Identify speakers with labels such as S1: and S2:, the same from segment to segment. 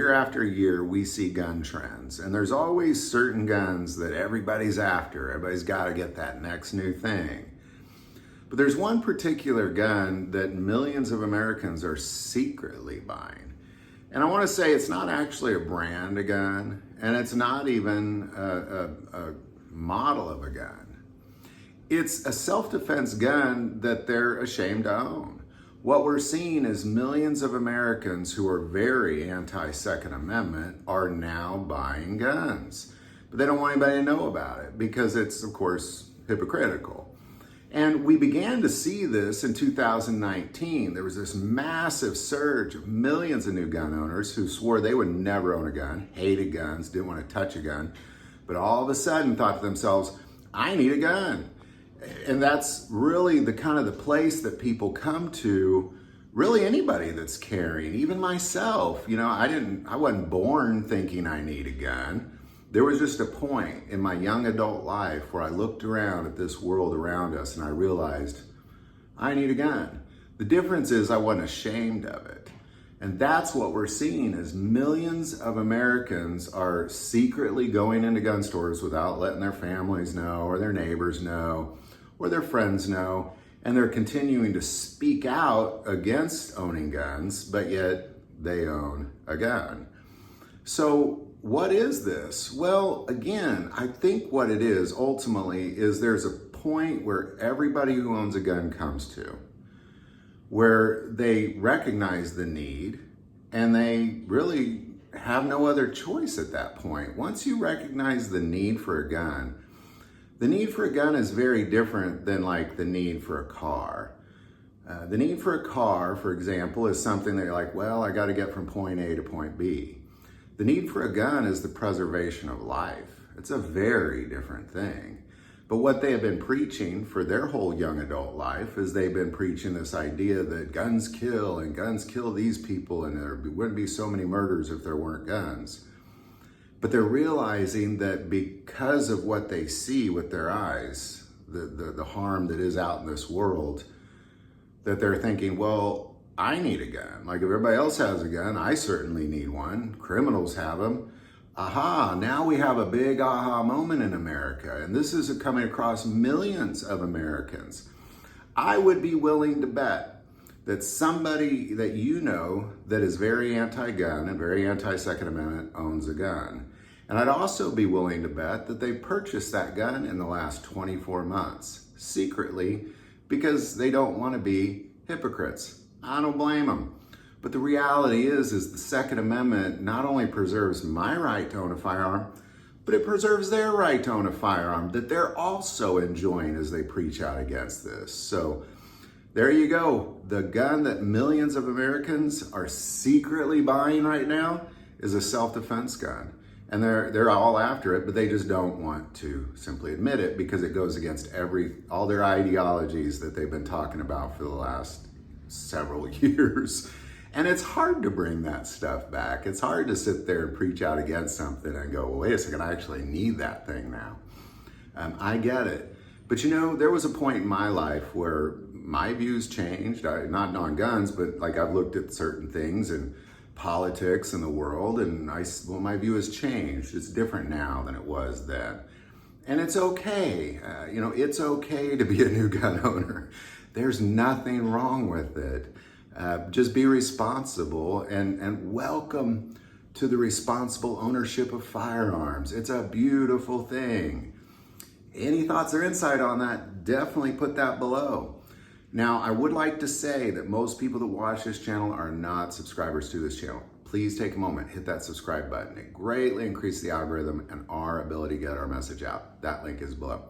S1: year after year, we see gun trends, and there's always certain guns that everybody's after. Everybody's got to get that next new thing. But there's one particular gun that millions of Americans are secretly buying. And I want to say it's not actually a brand of gun, and it's not even a model of a gun. It's a self-defense gun that they're ashamed to own. What we're seeing is millions of Americans who are very anti-Second Amendment are now buying guns. But they don't want anybody to know about it because it's, of course, hypocritical. And we began to see this in 2019. There was this massive surge of millions of new gun owners who swore they would never own a gun, hated guns, didn't want to touch a gun, but all of a sudden thought to themselves, I need a gun. And that's really the kind of the place that people come to, really anybody that's carrying, even myself. You know, I wasn't born thinking I need a gun. There was just a point in my young adult life where I looked around at this world around us and I realized I need a gun. The difference is I wasn't ashamed of it. And that's what we're seeing is millions of Americans are secretly going into gun stores without letting their families know or their neighbors know or their friends know. And they're continuing to speak out against owning guns, but yet they own a gun. So what is this? Well, again, I think what it is ultimately is there's a point where everybody who owns a gun comes to, where they recognize the need and they really have no other choice at that point. Once you recognize the need for a gun, the need for a gun is very different than like the need for a car. The need for a car, for example, is something that you're like, well, I got to get from point A to point B. The need for a gun is the preservation of life. It's a very different thing. But what they have been preaching for their whole young adult life is they've been preaching this idea that guns kill and guns kill these people and there wouldn't be so many murders if there weren't guns. But they're realizing that because of what they see with their eyes, the harm that is out in this world, that they're thinking, well, I need a gun. Like if everybody else has a gun, I certainly need one. Criminals have them. Aha, now we have a big aha moment in America. And this is coming across millions of Americans. I would be willing to bet that somebody that you know that is very anti-gun and very anti-Second Amendment owns a gun. And I'd also be willing to bet that they purchased that gun in the last 24 months, secretly, because they don't want to be hypocrites. I don't blame them. But the reality is the Second Amendment not only preserves my right to own a firearm, but it preserves their right to own a firearm that they're also enjoying as they preach out against this. So there you go. The gun that millions of Americans are secretly buying right now is a self-defense gun. And they're all after it, but they just don't want to simply admit it because it goes against all their ideologies that they've been talking about for the last several years. And it's hard to bring that stuff back. It's hard to sit there and preach out against something and go, well, wait a second, I actually need that thing now. I get it. But you know, there was a point in my life where my views changed, not on guns, but like I've looked at certain things and politics in the world, and my view has changed. It's different now than it was then. And it's okay. It's okay to be a new gun owner. There's nothing wrong with it. Just be responsible and welcome to the responsible ownership of firearms. It's a beautiful thing. Any thoughts or insight on that, definitely put that below. Now, I would like to say that most people that watch this channel are not subscribers to this channel. Please take a moment, hit that subscribe button. It greatly increases the algorithm and our ability to get our message out. That link is below.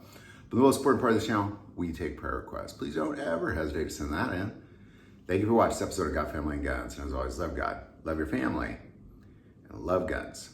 S1: But the most important part of this channel, we take prayer requests. Please don't ever hesitate to send that in. Thank you for watching this episode of God, Family, and Guns. And as always, love God, love your family, and love guns.